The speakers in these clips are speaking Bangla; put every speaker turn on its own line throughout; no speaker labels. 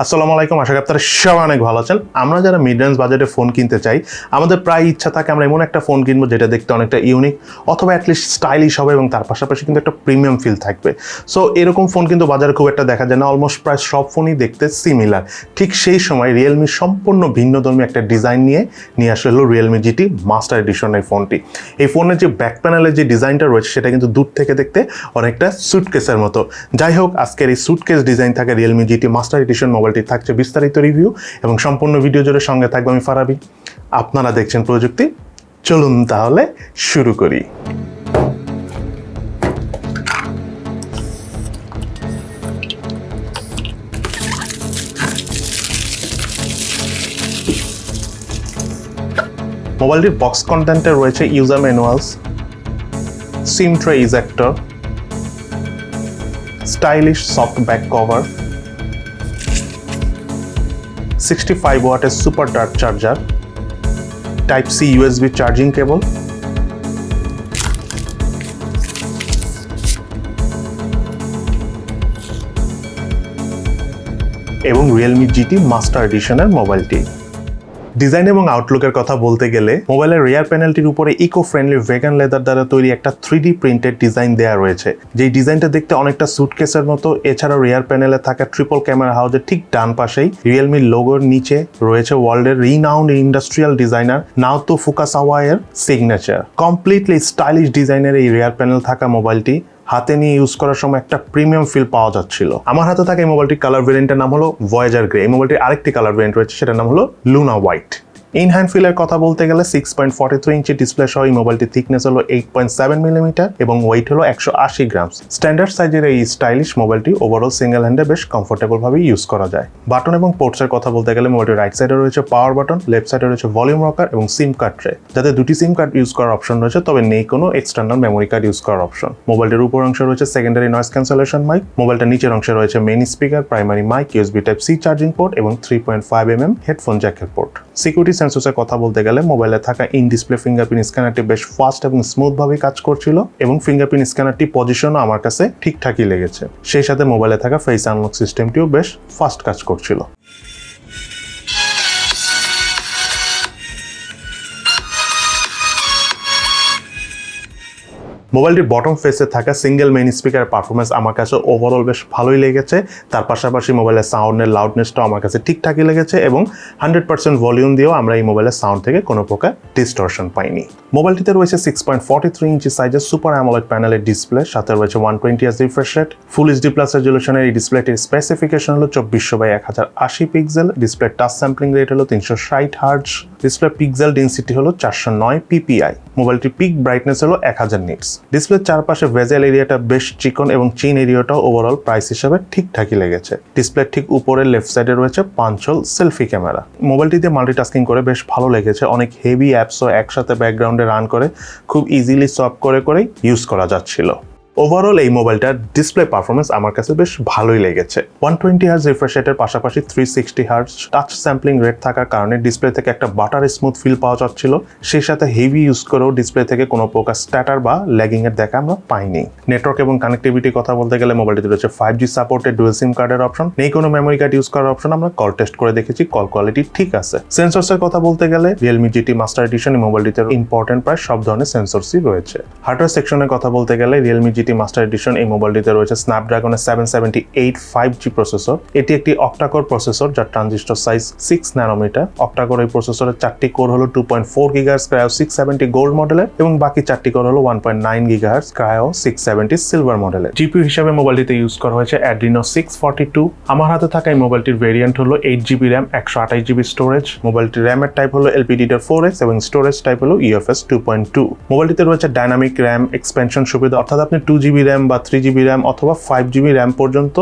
আসসালামু আলাইকুম, আশা করি আপনারা সবাই অনেক ভালো আছেন। আমরা যারা মিড রেঞ্জ বাজেটে ফোন কিনতে চাই, আমাদের প্রায় ইচ্ছা থাকে আমরা এমন একটা ফোন কিনবো যেটা দেখতে অনেকটা ইউনিক অথবা অ্যাটলিস্ট স্টাইলিশ হবে এবং তার পাশাপাশি কিন্তু একটা প্রিমিয়াম ফিল থাকবে। সো এরকম ফোন কিন্তু বাজারে খুব একটা দেখা যায় না, অলমোস্ট প্রায় সব ফোনই দেখতে সিমিলার। ঠিক সেই সময় রিয়েলমি সম্পূর্ণ ভিন্নধর্মী একটা ডিজাইন নিয়ে আসলে হলো রিয়েলমি জিটি মাস্টার এডিশন এই ফোনটি। এই ফোনের যে ব্যাক প্যানেলের যে ডিজাইনটা রয়েছে সেটা কিন্তু দূর থেকে দেখতে অনেকটা সুটকেসের মতো। যাই হোক, আজকের এই সুটকেস ডিজাইন থাকে রিয়েলমি জিটি মাস্টার এডিশন মোবাইলটি থাকছে বিস্তারিত রিভিউ এবং সম্পূর্ণ ভিডিও জুড়ে সঙ্গে থাকবে আমি ফারাবি। আপনারা দেখছেন প্রযুক্তি। চলুন তাহলে শুরু করি। মোবাইলটির বক্স কন্টেন্টে রয়েছে user manuals, SIM tray ejector, stylish soft back cover, 65 ওয়াটের super dark charger, type C USB charging cable এবং রিয়েলমি জিটি মাস্টার এডিশনের মোবাইলটি। ডিজাইন এবং আউটলুকের কথা বলতে গেলে মোবাইলের রিয়ার প্যানেলটির উপরে ইকো ফ্রেন্ডলি ভেগান লেদার দ্বারা তৈরি একটা 3D প্রিন্টেড ডিজাইন দেওয়া রয়েছে, যেই ডিজাইনটা দেখতে অনেকটা সুটকেসের মতো। এছাড়াও রিয়ার প্যানেলে থাকা ট্রিপল ক্যামেরা হাউজের ঠিক ডান পাশেই রিয়েলমির লোগোর নিচে রয়েছে ওয়ার্ল্ডের রিনাউন্ড ইন্ডাস্ট্রিয়াল ডিজাইনার নাওতো ফুকাসাওয়ার সিগনেচার। কমপ্লিটলি স্টাইলিশ ডিজাইনের এই রিয়ার প্যানেল থাকা মোবাইলটি হাতে নিয়ে ইউজ করার সময় একটা প্রিমিয়াম ফিল পাওয়া যাচ্ছিল। আমার হাতে থাকা এই মোবাইলটির কালার ভেরিয়েন্টের নাম হলো ভয়েজার গ্রে। এই মোবাইলটির আরেকটি কালার ভেরিয়েন্ট রয়েছে, সেটার নাম হলো লুনা হোয়াইট। ইন হ্যান্ড ফিলের কথা বলতে গেলে 6.43 ইঞ্চি ডিসপ্লে সহ এই মোবাইলটির থিকনেস হলো 8.7 মিলিমিটার এবং ওয়েট হলো 180 গ্রাম। স্ট্যান্ডার্ড সাইজের এই স্টাইলিশ মোবাইলটি ওভারঅল সিঙ্গেল হ্যান্ডে বেশ কমফোর্টেবল ভাবে ইউজ করা যায়। বাটন এবং পোর্টসের কথা বলতে গেলে মোবাইলটির রাইট সাইডে রয়েছে পাওয়ার বাটন, লেফট সাইডে রয়েছে ভলিউম রকার এবং সিম কার্ড ট্রে, যাতে দুটি সিম কার্ড ইউজ করার অপশন রয়েছে, তবে নেই কোনো এক্সটার্নাল মেমোরি কার্ড ইউজ করার অপশন। মোবাইলটির উপর অংশে রয়েছে সেকেন্ডারি নয়েজ ক্যান্সেলেশন মাইক। মোবাইলটার নিচের অংশে রয়েছে main speaker, primary mic, USB type C charging port এবং 3.5 mm হেডফোন জ্যাকের পোর্ট। সিকিউরিটি সেন্সরসের কথা বলতে গেলে মোবাইলে থাকা ইন ডিসপ্লে ফিঙ্গারপ্রিন্ট স্ক্যানারটি বেশ ফাস্ট এবং স্মুথ ভাবে কাজ করছিল এবং ফিঙ্গারপ্রিন্ট স্ক্যানারটি পজিশনও আমার কাছে ঠিকঠাকই লেগেছে। সেই সাথে মোবাইলে থাকা ফেস আনলক সিস্টেমটিও বেশ ফাস্ট কাজ করছিল। মোবাইলটির বটম ফেসে থাকা সিঙ্গেল মেইন স্পিকারের পারফরমেন্স আমার কাছে ওভারঅল বেশ ভালোই লেগেছে। তার পাশাপাশি মোবাইলের সাউন্ডের লাউডনেসটাও আমার কাছে ঠিকঠাকই লেগেছে এবং 100% ভলিউম দিয়েও আমরা এই মোবাইলের সাউন্ড থেকে কোনো প্রকার ডিস্টরশন পাইনি। মোবাইলটিতে রয়েছে 6.43 ইঞ্চি সাইজের সুপার অ্যামোলেড প্যানেলের ডিসপ্লে, সাথে রয়েছে 120 Hz refresh rate. Full HD plus রেজলিউশনের এই ডিসপ্লেটির স্পেসিফিকেশন হলো 2400x1080 pixel. Display touch sampling rate হলো 360 হার্টজ। ডিসপ্লে পিক্সেল ডেনসিটি হলো 409 ppi। মোবাইলটির পিক ব্রাইটনেস হলো 1000 নিটস। ডিসপ্লের চারপাশে ভেজেল এরিয়াটা বেশ চিকন এবং চিন এরিয়াটাও ওভারঅল প্রাইস হিসাবে ঠিকঠাকই লেগেছে। ডিসপ্লের ঠিক উপরে লেফট সাইডে রয়েছে 5 হোল সেলফি ক্যামেরা। মোবাইলটি দিয়ে মাল্টিটাস্কিং করে বেশ ভালো লেগেছে। অনেক হেভি অ্যাপসও একসাথে ব্যাকগ্রাউন্ডে রান করে খুব ইজিলি সলভ করে ইউজ করা যাচ্ছিল। ওভারঅল এই মোবাইলটার ডিসপ্লে পারফরমেন্স আমার কাছে বেশ ভালোই লেগেছে। 120 Hz রিফ্রেশ রেটের পাশাপাশি 360 Hz টাচ স্যাম্পলিং রেট থাকার কারণে ডিসপ্লে থেকে একটা বাটার স্মুথ ফিল পাওয়া যাচ্ছিল। সেই সাথে হেভি ইউজ করেও ডিসপ্লে থেকে কোনো প্রকার স্ট্যাটার বা ল্যাগিং এর দেখা আমরা পাইনি। নেটওয়ার্ক এবং কানেক্টিভিটির কথা বলতে গেলে মোবাইলটিতে রয়েছে 5G সাপোর্টেড ডুয়াল সিম কার্ডের অপশন, নেই কোনো মেমোরি কার্ড ইউজ করার অপশন। আমরা কল টেস্ট করে দেখেছি, কল কোয়ালিটি ঠিক আছে। সেন্সরসের কথা বলতে গেলে রিয়েলমি জিটি মাস্টার এডিশন এই মোবাইলটিতে ইম্পর্টেন্ট প্রায় সব ধরনের সেন্সরসই রয়েছে। হার্ডওয়্যার সেকশনের কথা বলতে গেলে রিয়েলমি জিটি মাস্টার এডিশন এই মোবাইলটিতে রয়েছে স্ন্যাপড্রাগনের 778 5G প্রসেসর। এটি একটি অক্টাকোর প্রসেসর যার ট্রানজিস্টর সাইজ 6 ন্যানোমিটার। অক্টাকোর এই প্রসেসরের 4টি কোর হলো 2.4 GHz ক্রায়ো 670 গোল্ড মডেলের এবং বাকি 4টি কোর হলো 1.9 GHz ক্রায়ো 670 সিলভার মডেলের। জিপিইউ হিসেবে মোবাইলটিতে ইউজ করা হয়েছে Adreno 642। আমার হাতে থাকা এই মোবাইলটির ভেরিয়েন্ট হলো 8GB RAM 128GB স্টোরেজ। মোবাইলটির র্যামের টাইপ হলো LPDDR4X এবং স্টোরেজ টাইপ হলো UFS 2.2। মোবাইলটিতে রয়েছে ডাইনামিক র্যাম এক্সপেনশন সুবিধা, অর্থাৎ আপনি 2GB RAM বা 3GB RAM অথবা 5GB RAM পর্যন্ত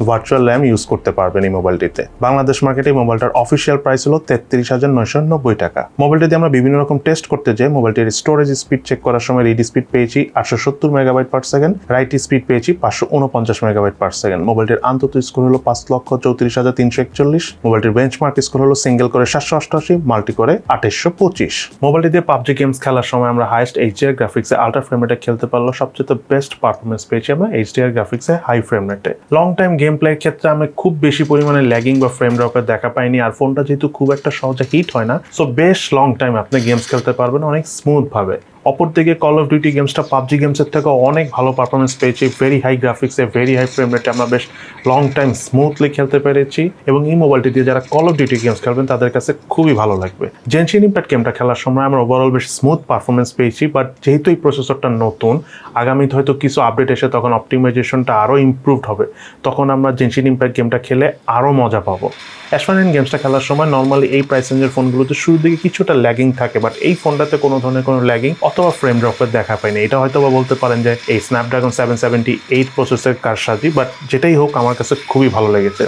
ভার্চুয়াল র্যাম ইউজ করতে পারবেন এই মোবাইলটিতে। বাংলাদেশ মার্কেটে মোবাইলটার অফিসিয়াল প্রাইস হলো 33,990 টাকা। মোবাইলটি দিয়ে আমরা বিভিন্ন রকম টেস্ট করতে যাই। মোবাইলটির স্টোরেজ স্পিড চেক করার সময় রিড স্পিড পেয়েছি 870 MB/s, রাইট স্পিড পেয়েছি 549 MB/s। মোবাইলটির আন্তত স্কোর হলো 5,34,341। মোবাইলটির বেঞ্চমার্ক স্কোর হলো সিঙ্গেল করে 788, মাল্টি করে 2825। মোবাইলটি দিয়ে পাবজি গেমস খেলার সময় আমরা হাইয়েস্ট এইচডিআর গ্রাফিক্সে আল্ট্রা ফ্রেম রেটে খেলতে পারলো। সবচেয়ে বেস্ট পারফরমেন্স পেয়েছি আমরা এইচডিআর গ্রাফিক্সে হাই ফ্রেম রেটে। লং টাইম গেম প্লের ক্ষেত্রে আমি খুব বেশি পরিমাণে ল্যাগিং বা ফ্রেম ড্রপের দেখা পাইনি। আর ফোনটা যেহেতু খুব একটা সহজে হিট হয় না, সো বেশ লং টাইম আপনি গেমস খেলতে পারবেন অনেক স্মুথ ভাবে। অপরদিকে কল অফ ডিউটি গেমসটা পাবজি গেমসের থেকে অনেক ভালো পারফরমেন্স পেয়েছি, ভেরি হাই গ্রাফিক্সে, ভেরি হাই ফ্রেম রেটে আমরা বেশ লং টাইম স্মুথলি খেলতে পেরেছি। এবং এই মোবাইলটি দিয়ে যারা কল অফ ডিউটি গেমস খেলবেন তাদের কাছে খুবই ভালো লাগবে। জেনশিন ইম্প্যাক্ট গেমটা খেলার সময় আমরা ওভারঅল বেশ স্মুথ পারফরমেন্স পেয়েছি, বাট যেহেতু এই প্রসেসরটা নতুন, আগামীতে হয়তো কিছু আপডেট এসে তখন অপটিমাইজেশনটা আরও ইমপ্রুভড হবে, তখন আমরা জেনশিন ইম্প্যাক্ট গেমটা খেলে আরও মজা পাবো। অ্যাসফারেন্ট গেমসটা খেলার সময় নর্মালি এই প্রাইস রেঞ্জের ফোনগুলোতে শুরুর দিকে কিছুটা ল্যাগিং থাকে, বাট এই ফোনটাতে কোনো ধরনের কোনো ল্যাগিং অথবা ফ্রেম ড্রপের দেখা পাইনি। এটা হয়তো বা বলতে পারেন যে এই স্ন্যাপড্রাগন 778 প্রসেসের কারসাজি, বাট যেটাই হোক আমার কাছে খুবই ভালো লেগেছে।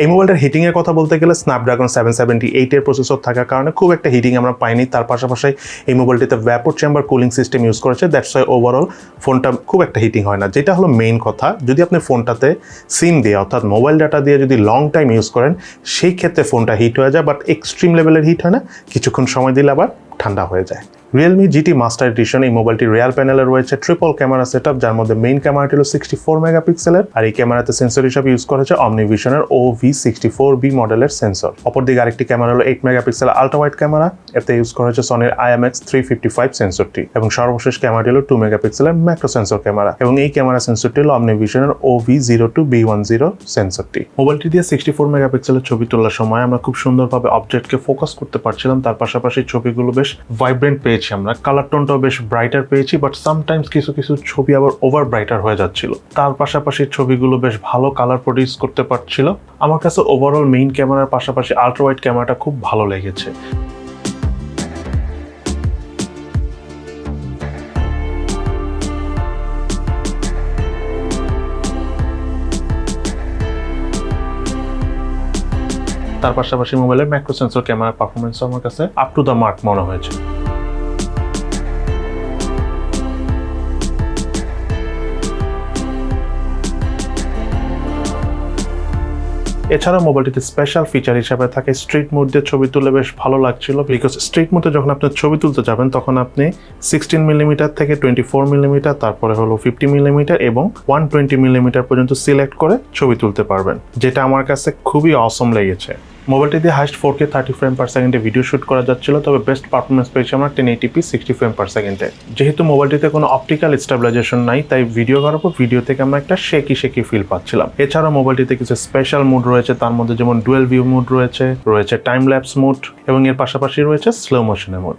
এই মোবাইলটার হিটিং এর কথা বলতে গেলে স্ন্যাপড্রাগন 778 এর প্রসেসর থাকার কারণে খুব একটা হিটিং আমরা পাইনি। তার পাশাপাশি এই মোবাইলটিতে vapour chamber cooling system use করেছে, দ্যাটস ওয়াই ওভারঅল ফোনটা খুব একটা হিটিং হয় না। যেটা হলো মেইন কথা, যদি আপনি ফোনটাতে সিম দিয়ে অর্থাৎ মোবাইল ডাটা দিয়ে যদি লং টাইম ইউজ করেন সেই ক্ষেত্রে ফোনটা হিট হয়ে যায়, বাট এক্সট্রিম লেভেলের হিট হয় না, কিছুক্ষণ সময় দিলে আবার ঠান্ডা হয়ে যায়। Realme GT Master Edition এই মোবাইলটি রিয়ার প্যানেলে রয়েছে ট্রিপল ক্যামেরা সেটআপ, যার মধ্যে মেইন ক্যামেরাটি হলো 64 মেগাপিক্সেলের, আর এই ক্যামেরাতে সেন্সর হিসেবে ইউজ করেছে অমনিভিশনের OV64B মডেলের সেন্সর। অপরদিকে আরেকটি ক্যামেরা হলো 8 মেগাপিক্সেলের আল্ট্রা ওয়াইড ক্যামেরা, এতে ইউজ করেছে সনির IMX355 সেন্সরটি, এবং সর্বশেষ ক্যামেরাটি হলো 2 মেগাপিক্সেলের ম্যাক্রো সেন্সর ক্যামেরা, এবং এই ক্যামেরা সেন্সরটি হলো অমনিভিশনের OV02B10 সেন্সরটি। মোবাইলটি দিয়ে 64 মেগাপিক্সেলের ছবি তোলার সময় আমরা খুব সুন্দরভাবে অবজেক্টকে ফোকাস করতে পারছিলাম, তার পাশাপাশি ছবিগুলো বেশ ভাইব্রেন্ট পেয়েছি, আমরা কালার টোনটাও বেশ ব্রাইটার পেয়েছি, বাট সামটাইমস কিছু কিছু ছবি আবার ওভার ব্রাইটার হয়ে যাচ্ছিল। তার পাশাপাশি ছবিগুলো বেশ ভালো কালার প্রডিউস করতে পারছিল। আমার কাছে ওভারঅল মেইন ক্যামেরার পাশাপাশি আল্ট্রা ওয়াইড ক্যামেরাটা খুব ভালো লেগেছে। তার পাশাপাশি মোবাইলের ম্যাক্রো সেন্সর ক্যামেরার পারফরমেন্স আমার কাছে আপ টু দ্য মার্ক মনে হয়েছে। এছাড়া মোবাইলটিতে স্পেশাল ফিচার হিসাবে থাকে স্ট্রিট মোড দিয়ে ছবি তুলে বেশ ভালো লাগছিল, বিকজ স্ট্রিট মোডে যখন আপনি ছবি তুলতে যাবেন তখন আপনি 16 মিলিমিটার থেকে 24 মিলিমিটার, তারপরে হলো 50 মিলিমিটার এবং 120 মিলিমিটার পর্যন্ত সিলেক্ট করে ছবি তুলতে পারবেন, যেটা আমার কাছে খুবই অসম লেগেছে। মোবাইলটি দিয়ে হাইস্ট 4K 30 ফ্রেম পার সেকেন্ডে ভিডিও শুট করা যাচ্ছিল, তবে বেস্ট পারফরমেন্স পেয়েছি আমরা 1080p 60 ফ্রেম পার সেকেন্ডে। যেহেতু মোবাইলটিতে কোনো অপটিক্যাল স্টেবিলাইজেশন নাই, তাই ভিডিও করার পর ভিডিও থেকে আমরা একটা শেকি ফিল পাচ্ছিলাম। এছাড়া মোবাইলটিতে কিছু স্পেশাল মোড রয়েছে, তার মধ্যে যেমন ডুয়েল ভিউ মোড রয়েছে টাইম ল্যাপস মোড, এবং এর পাশাপাশি রয়েছে স্লো মোশনের মোড।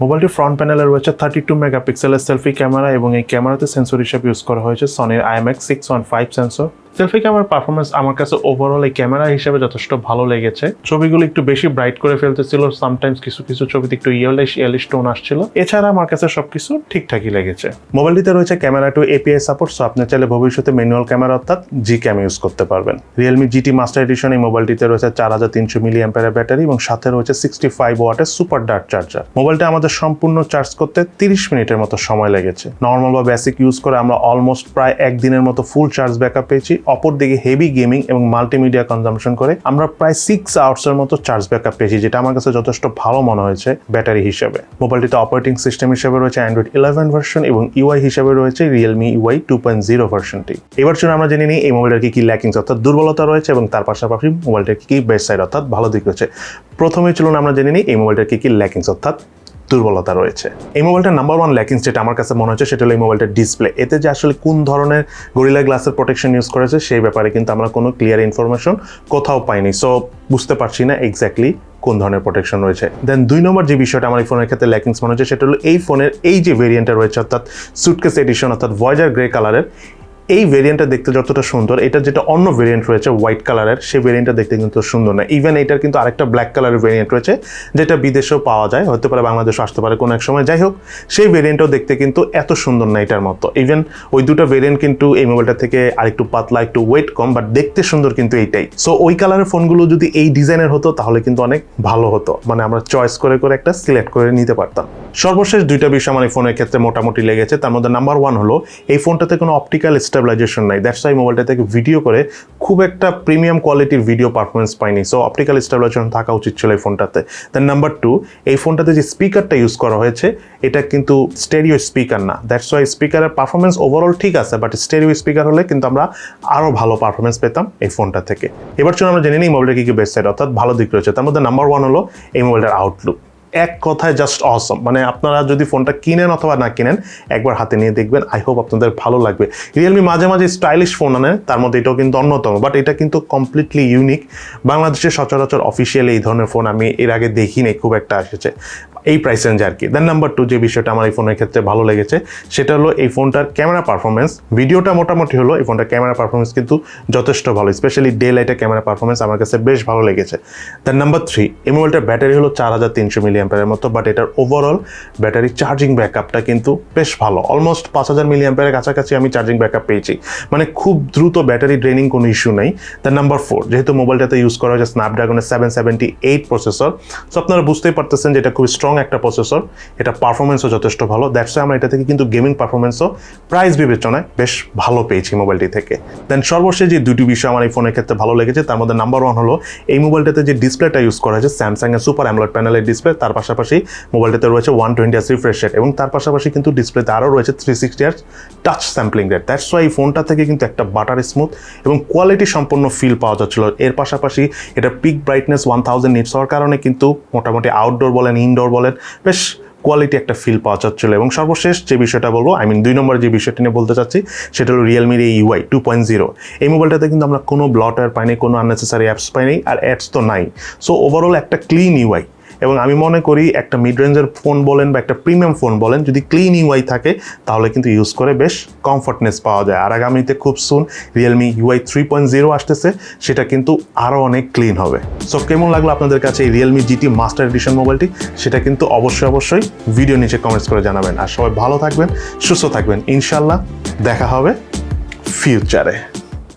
মোবাইলটির ফ্রন্ট প্যানেলে রয়েছে 32 মেগাপিক্সেলের সেলফি ক্যামেরা, এবং এই ক্যামেরাতে সেন্সর হিসেবে ইউজ করা হয়েছে সনির IMX615 সেন্সর। সেলফি ক্যামেরার পারফরমেন্স আমার কাছে ওভারঅল এই ক্যামেরা হিসেবে যথেষ্ট ভালো লেগেছে। ছবিগুলো একটু বেশি ব্রাইট করে ফেলতেছিল, সামটাইমস কিছু কিছু ছবিতে একটু ইয়েলিশ টোন আসছিল। এছাড়া আমার কাছে সবকিছু ঠিকঠাকই লেগেছে। মোবাইলটিতে রয়েছে camera two API support, so আপনি চাইলে ভবিষ্যতে ম্যানুয়াল ক্যামেরা অর্থাৎ Gcam ইউজ করতে পারবেন। Realme GT Master Edition এই মোবাইলটিতে রয়েছে 4300 mAh ব্যাটারি, এবং সাথে রয়েছে 65 ওয়াটের সুপার ডার্ট চার্জার। মোবাইলটা আমাদের সম্পূর্ণ চার্জ করতে 30 মিনিটের মতো সময় লেগেছে। নর্মাল বা বেসিক ইউজ করে আমরা অলমোস্ট প্রায় একদিনের মতো ফুল চার্জ ব্যাকআপ পেয়েছি। অপরদিকে হেভি গেমিং এবং মাল্টিমিডিয়া কনজাম্পশন করে আমরা প্রায় 6 আওয়ার্সের মতো চার্জ ব্যাকআপ পেয়েছি, যেটা আমার কাছে যথেষ্ট ভালো মনে হয়েছে ব্যাটারি হিসেবে। মোবাইলটিতে অপারেটিং সিস্টেম হিসেবে রয়েছে Android 11 ভার্সন, এবং UI হিসেবে রয়েছে Realme UI 2.0 ভার্সনটি। এবার চলুন আমরা জেনে নিই এই মোবাইলটার কি ল্যাকিংস অর্থাৎ দুর্বলতা রয়েছে, এবং তার পাশাপাশি মোবাইলটার কি বেস্ট সাইড অর্থাৎ ভালো দিক রয়েছে। প্রথমেই চলুন আমরা জেনে নিই এই মোবাইলটার কি ল্যাকিংস অর্থাৎ দুর্বলতা রয়েছে। এই মোবাইলটার নাম্বার 1 ল্যাকিংস যেটা আমার কাছে মনে হচ্ছে সেটা হলো এই মোবাইলটার ডিসপ্লে। এতে যে আসলে কোন ধরনের গরিলা গ্লাসের প্রোটেকশন ইউজ করেছে সেই ব্যাপারে কিন্তু আমরা কোনো ক্লিয়ার ইনফরমেশন কোথাও পাইনি, সো বুঝতে পারছি না এক্স্যাক্টলি কোন ধরনের প্রোটেকশন রয়েছে। দেন 2 নম্বর যে বিষয়টা আমার এই ফোনের ক্ষেত্রে ল্যাকিংস মনে হচ্ছে সেটা হলো এই ফোনের এই যে ভেরিয়েন্টটা রয়েছে অর্থাৎ সুটকেস এডিশন অর্থাৎ ভয়েজার গ্রে কালারের, এই ভেরিয়েন্টটা দেখতে যতটা সুন্দর, এটা যেটা অন্য ভেরিয়েন্ট রয়েছে হোয়াইট কালারের, সেই ভেরিয়েন্টটা দেখতে কিন্তু সুন্দর না। ইভেন এটার কিন্তু আরেকটা ব্ল্যাক কালারের ভেরিয়েন্ট রয়েছে যেটা বিদেশেও পাওয়া যায়, হতে পারে বাংলাদেশে আসতে পারে কোনো এক সময়। যাই হোক, সেই ভেরিয়েন্টও দেখতে কিন্তু এত সুন্দর না এটার মতো। ইভেন ওই দুটো ভেরিয়েন্ট কিন্তু এই মোবাইলটা থেকে আরেকটু পাতলা, একটু ওয়েট কম, বাট দেখতে সুন্দর কিন্তু এইটাই। সো ওই কালারের ফোনগুলো যদি এই ডিজাইনের হতো তাহলে কিন্তু অনেক ভালো হতো, মানে আমরা চয়েস করে করে একটা সিলেক্ট করে নিতে পারতাম। সর্বশেষ দুইটা বিষয় আমার এই ফোনের ক্ষেত্রে মোটামুটি লেগেছে। তার মধ্যে নাম্বার 1 হলো এই ফোনটাতে কোনো অপটিক্যাল স্টেবিলাইজেশন নাই, দ্যাটস ওয়াই মোবাইলটা থেকে ভিডিও করে খুব একটা প্রিমিয়াম কোয়ালিটির ভিডিও পারফরমেন্স পাইনি। সো অপটিক্যাল স্টেবিলাইজেশন থাকা উচিত ছিল এই ফোনটাতে। দেন নাম্বার 2, এই ফোনটাতে যে স্পিকারটা ইউজ করা হয়েছে এটা কিন্তু স্টেরিও স্পিকার না, দ্যাটস ওয়াই স্পিকারের পারফরমেন্স ওভারঅল ঠিক আছে, বাট স্টেরিও স্পিকার হলে কিন্তু আমরা আরও ভালো পারফরমেন্স পেতাম এই ফোনটা থেকে। এবার চলুন আমরা জেনে নিই মোবাইলটা কি বেস্ট সাইড অর্থাৎ ভালো দিক রয়েছে। তার মধ্যে নাম্বার 1 হলো এই মোবাইলটার আউটলুক। এক কথায় জাস্ট অসম, মানে আপনারা যদি ফোনটা কিনেন অথবা না কিনেন একবার হাতে নিয়ে দেখবেন, আই হোপ আপনাদের ভালো লাগবে। রিয়েলমি মাঝে মাঝে স্টাইলিশ ফোন আনে, তার মধ্যে এটাও কিন্তু অন্যতম, বাট এটা কিন্তু কমপ্লিটলি ইউনিক। বাংলাদেশের সচরাচর অফিসিয়ালি এই ধরনের ফোন আমি এর আগে দেখিনি খুব একটা এসেছে এই প্রাইস রেঞ্জে আর কি। দেন নাম্বার 2 যে বিষয়টা আমার এই ফোনের ক্ষেত্রে ভালো লেগেছে সেটা হলো এই ফোনটার ক্যামেরা পারফরমেন্স। ভিডিওটা মোটামুটি হলো, এই ফোনটার ক্যামেরা পারফরমেন্স কিন্তু যথেষ্ট ভালো, স্পেশালি ডে লাইটের ক্যামেরা পারফরমেন্স আমার কাছে বেশ ভালো লেগেছে। দেন নাম্বার 3, এই মোবাইলটার ব্যাটারি হলো 4300 মিলিঅ্যাম্পিয়ারের মতো, বাট এটার ওভারঅল ব্যাটারি চার্জিং ব্যাকআপটা কিন্তু বেশ ভালো, অলমোস্ট 5000 মিলিঅ্যাম্পিয়ারের কাছাকাছি আমি চার্জিং ব্যাকআপ পেয়েছি, মানে খুব দ্রুত ব্যাটারি ড্রেনিং কোনো ইস্যু নেই। দেন নাম্বার 4, যেহেতু মোবাইলটাতে ইউজ করা হয়েছে স্ন্যাপড্রাগনের 778 প্রসেসর, সো আপনারা বুঝতেই পারতেছেন যে এটা খুব স্ট্রং একটা প্রসেসর, এটা পারফরমেন্সও যথেষ্ট ভালো, দ্যাটস ওয়াই আমরা এটা থেকে কিন্তু গেমিং পারফরমেন্সও প্রাইস বিবেচনায় বেশ ভালো পেয়েছি মোবাইলটি থেকে। দেন সর্বশেষ যে দুটি বিষয় আমার এই ফোনের ক্ষেত্রে ভালো লেগেছে তার মধ্যে নাম্বার 1 হলো এই মোবাইলটাতে যে ডিসপ্লেটা ইউজ করা হয়েছে স্যামসাংয়ের সুপার অ্যামোলেড প্যানেলের ডিসপ্লে, তার পাশাপাশি মোবাইলটাতে রয়েছে 120 Hz রিফ্রেশ রেট এবং তার পাশাপাশি কিন্তু ডিসপ্লেতে আরও রয়েছে 360 Hz touch sampling rate, that's why এই ফোনটা থেকে কিন্তু একটা বাটার স্মুথ এবং কোয়ালিটি সম্পন্ন ফিল পাওয়া যাচ্ছিল। এর পাশাপাশি এটা পিক ব্রাইটনেস 1000 নিটস হওয়ার কারণে কিন্তু মোটামুটি আউটডোর বলেন ইনডোর বলেন বেশ কোয়ালিটি একটা ফিল পাওয়া যাচ্ছিল। এবং সর্বশেষ যে বিষয়টা বলবো, আই মিন 2 নম্বর যে বিষয়টি নিয়ে বলতে চাচ্ছি সেটা হলো রিয়েলমির এই UI 2.0। এই মোবাইলটাতে কিন্তু আমরা কোনো ব্লটওয়্যার পাইনি, কোনো আননেসেসারি অ্যাপস পাইনি, আর অ্যাডস তো নাই। সো ওভারঅল একটা ক্লিন UI, এবং আমি মনে করি একটা মিড রেঞ্জের ফোন বলেন বা একটা প্রিমিয়াম ফোন বলেন যদি ক্লিন UI থাকে তাহলে কিন্তু ইউজ করে বেশ কমফর্টনেস পাওয়া যায়। আর আগামীতে খুব সুন রিয়েলমি UI 3.0 আসতেছে, সেটা কিন্তু আরও অনেক ক্লিন হবে। সো কেমন লাগলো আপনাদের কাছে এই রিয়েলমি GT মাস্টার এডিশন মোবাইলটি সেটা কিন্তু অবশ্যই ভিডিও নিচে কমেন্টস করে জানাবেন। আর সবাই ভালো থাকবেন, সুস্থ থাকবেন, ইনশাল্লাহ দেখা হবে ফিউচারে।